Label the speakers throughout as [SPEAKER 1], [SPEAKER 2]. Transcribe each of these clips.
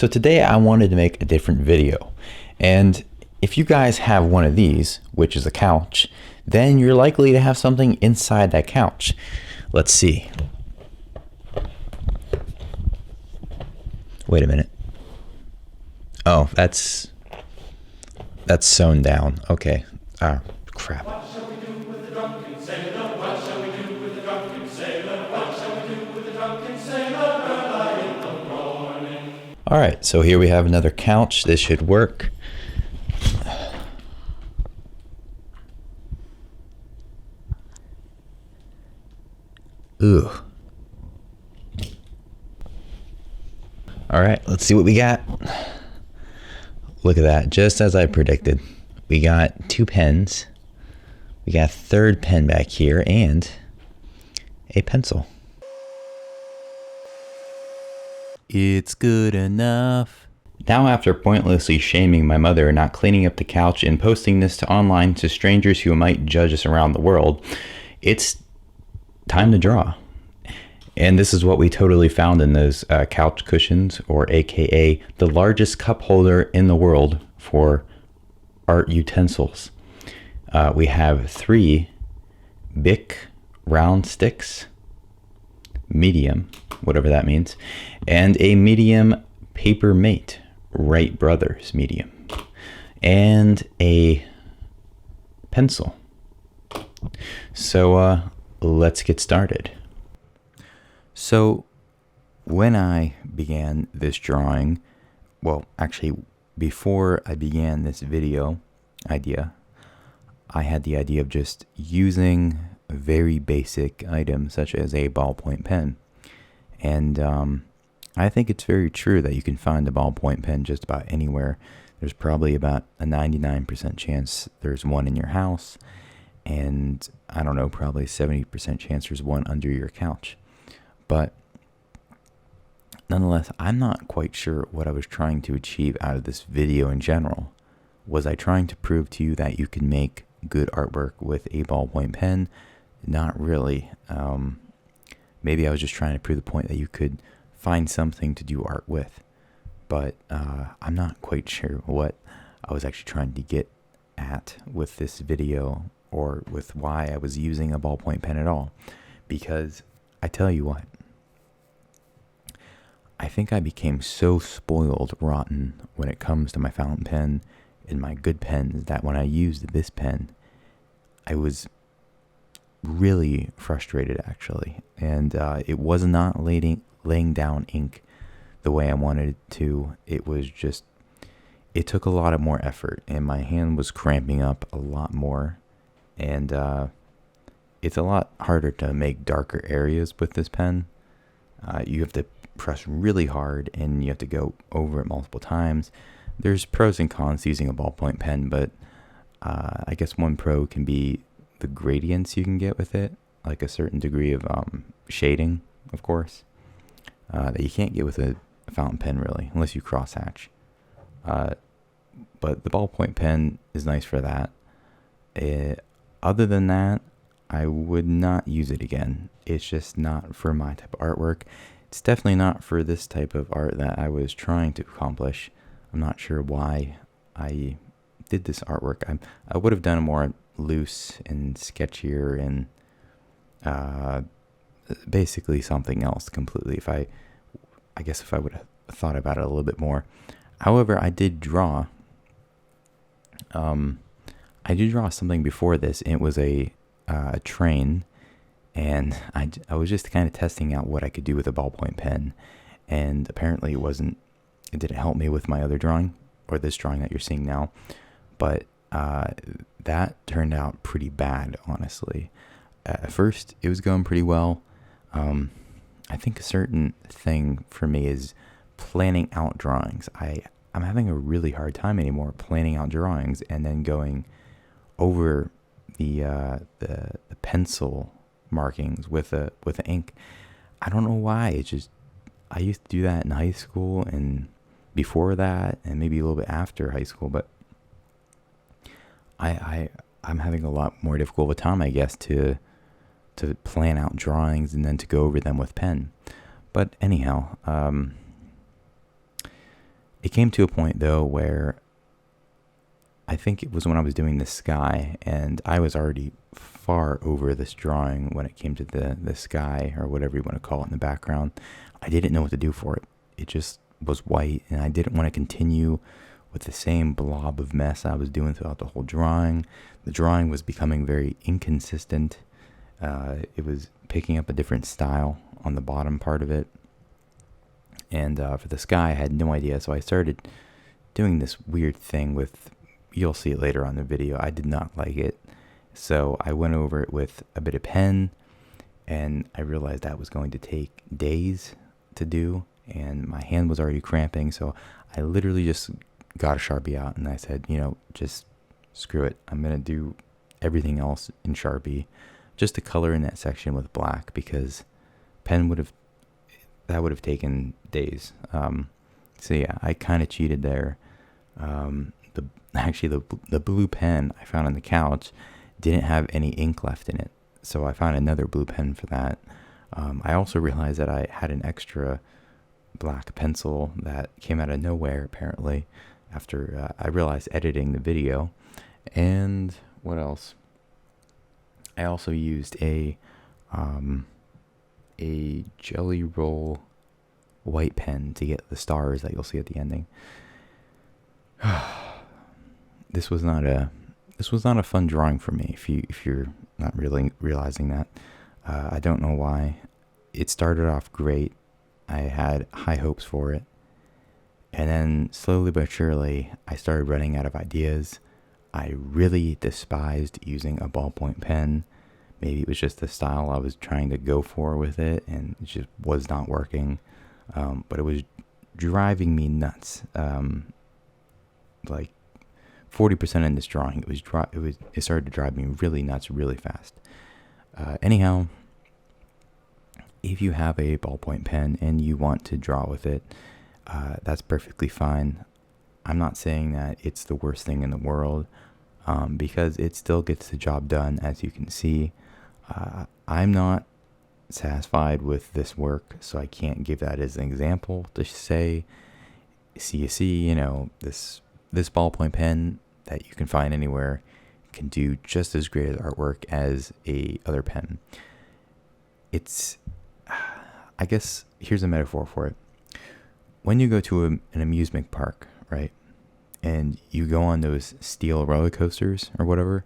[SPEAKER 1] So today I wanted to make a different video, and if you guys have one of these, which is a couch, then you're likely to have something inside that couch. Let's see. Wait a minute. Oh, that's sewn down. Okay. Ah, crap.
[SPEAKER 2] What shall we do with the drunken sailor? What shall we do with the drunken sailor? What shall we do with the drunken sailor early in the morning?
[SPEAKER 1] All right, so here we have another couch. This should work. Ooh. All right, let's see what we got. Look at that, just as I predicted. We got 2 pens. We got a third pen back here and a pencil. It's good enough. Now, after pointlessly shaming my mother and not cleaning up the couch and posting this to online to strangers who might judge us around the world, it's time to draw. And this is what we totally found in those couch cushions, or AKA the largest cup holder in the world for art utensils. We have 3 Bic round sticks, medium, whatever that means, and a medium paper mate, Wright Brothers medium, and a pencil. So let's get started. So when I began this drawing, well, actually before I began this video idea, I had the idea of just using a very basic item such as a ballpoint pen. And I think it's very true that you can find a ballpoint pen just about anywhere. There's probably about a 99% chance there's one in your house, and I don't know, probably 70% chance there's one under your couch. But nonetheless, I'm not quite sure what I was trying to achieve out of this video in general. Was I trying to prove to you that you can make good artwork with a ballpoint pen? Not really. Maybe I was just trying to prove the point that you could find something to do art with. But I'm not quite sure what I was actually trying to get at with this video, or with why I was using a ballpoint pen at all. Because I tell you what, I think I became so spoiled rotten when it comes to my fountain pen and my good pens that when I used this pen, I was really frustrated actually. And it was not laying down ink the way I wanted it to. It was just, it took a lot of more effort, and my hand was cramping up a lot more. And it's a lot harder to make darker areas with this pen. You have to press really hard, and you have to go over it multiple times. There's pros and cons to using a ballpoint pen, but I guess one pro can be the gradients you can get with it, like a certain degree of shading, of course, that you can't get with a fountain pen really, unless you crosshatch. But the ballpoint pen is nice for that. Other than that, I would not use it again. It's just not for my type of artwork. It's definitely not for this type of art that I was trying to accomplish. I'm not sure why I did this artwork. I would have done it more loose and sketchier and basically something else completely I guess if I would have thought about it a little bit more. However, I did draw something before this, and it was a train, and I was just kind of testing out what I could do with a ballpoint pen, and apparently it didn't help me with my other drawing, or this drawing that you're seeing now, but that turned out pretty bad, honestly. At first, it was going pretty well. I think a certain thing for me is planning out drawings. I'm having a really hard time anymore planning out drawings and then going over the pencil markings with the ink. I don't know why. It's just, I used to do that in high school and before that, and maybe a little bit after high school, but I'm having a lot more difficult with time, I guess, to plan out drawings and then to go over them with pen. But anyhow, It came to a point though where I think it was when I was doing the sky, and I was already far over this drawing when it came to the sky, or whatever you want to call it, in the background. I didn't know what to do for it. It just was white, and I didn't want to continue with the same blob of mess I was doing throughout the whole drawing. The drawing was becoming very inconsistent. It was picking up a different style on the bottom part of it. And for the sky, I had no idea, so I started doing this weird thing with, you'll see it later on in the video. I did not like it. So I went over it with a bit of pen, and I realized that was going to take days to do, and my hand was already cramping. So I literally just got a Sharpie out, and I said, just screw it. I'm going to do everything else in Sharpie just to color in that section with black, because pen would have taken days. So yeah, I kind of cheated there. The blue pen I found on the couch didn't have any ink left in it, so I found another blue pen for that. I also realized that I had an extra black pencil that came out of nowhere, apparently, after I realized editing the video. And what else? I also used a Jelly Roll white pen to get the stars that you'll see at the ending. This was not a fun drawing for me, if you're not really realizing that. I don't know why. It started off great. I had high hopes for it. And then slowly but surely, I started running out of ideas. I really despised using a ballpoint pen. Maybe it was just the style I was trying to go for with it, and it just was not working. But it was driving me nuts. Like 40% in this drawing, it started to drive me really nuts really fast. Anyhow, if you have a ballpoint pen and you want to draw with it, that's perfectly fine. I'm not saying that it's the worst thing in the world, because it still gets the job done, as you can see. I'm not satisfied with this work, so I can't give that as an example to say, see, this ballpoint pen that you can find anywhere can do just as great artwork as a other pen. I guess here's a metaphor for it. When you go to an amusement park, right, and you go on those steel roller coasters or whatever,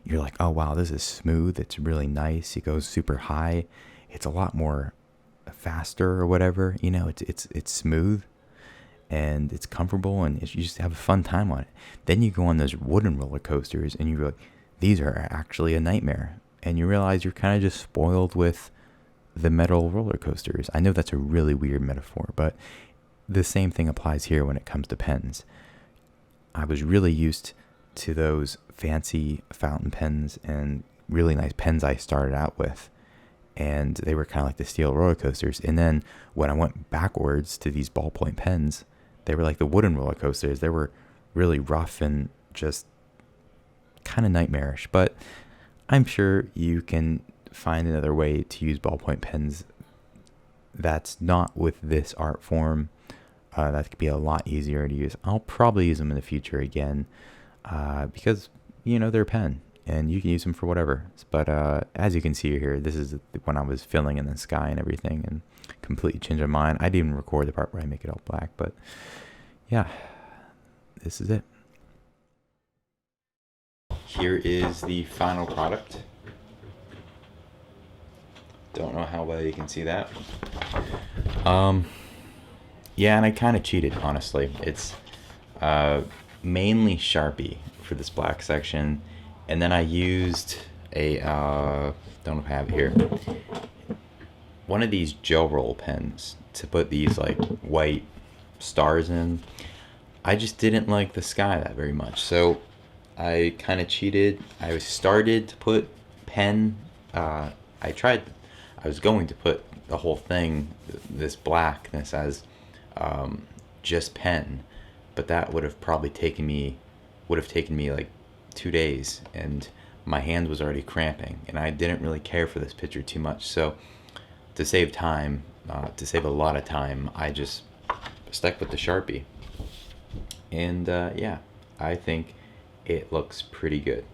[SPEAKER 1] you're like, oh wow, this is smooth, it's really nice, it goes super high, it's a lot more faster or whatever, it's smooth and it's comfortable, and you just have a fun time on it. Then you go on those wooden roller coasters and you're like, these are actually a nightmare, and you realize you're kind of just spoiled with the metal roller coasters. I know that's a really weird metaphor, but the same thing applies here when it comes to pens. I was really used to those fancy fountain pens and really nice pens I started out with, and they were kind of like the steel roller coasters. And then when I went backwards to these ballpoint pens, they were like the wooden roller coasters. They were really rough and just kind of nightmarish. But I'm sure you can find another way to use ballpoint pens that's not with this art form. That could be a lot easier to use. I'll probably use them in the future again, because they're a pen and you can use them for whatever. But as you can see here, this is when I was filling in the sky and everything, and completely changed my mind. I didn't even record the part where I make it all black, but yeah, this is it. Here is the final product. Don't know how well you can see that. Yeah, and I kind of cheated, honestly. It's mainly Sharpie for this black section, and then I used a don't know if I have it here, one of these gel roll pens to put these like white stars in. I just didn't like the sky that very much, so I kind of cheated. I started to put pen. I was going to put the whole thing, this blackness, as just pen, but that would have taken me like 2 days, and my hand was already cramping, and I didn't really care for this picture too much. So to save time, to save a lot of time, I just stuck with the Sharpie. And yeah, I think it looks pretty good.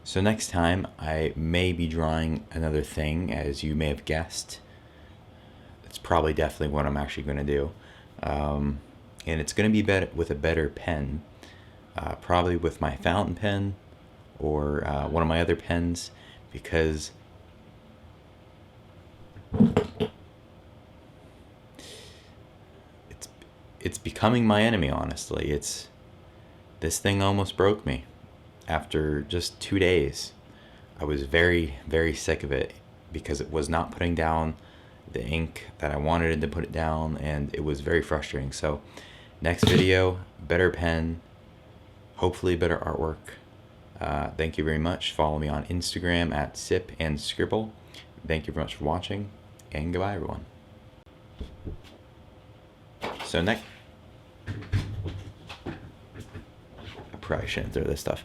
[SPEAKER 1] So next time I may be drawing another thing, as you may have guessed. It's probably definitely what I'm actually going to do. And it's going to be better with a better pen, probably with my fountain pen or one of my other pens, because it's becoming my enemy, honestly. This thing almost broke me after just 2 days. I was very, very sick of it because it was not putting down the ink that I wanted it to put it down, and it was very frustrating. So next video, better pen, hopefully better artwork. Thank you very much. Follow me on Instagram at sipandscribble. Thank you very much for watching, and goodbye, everyone. So next, I probably shouldn't throw this stuff.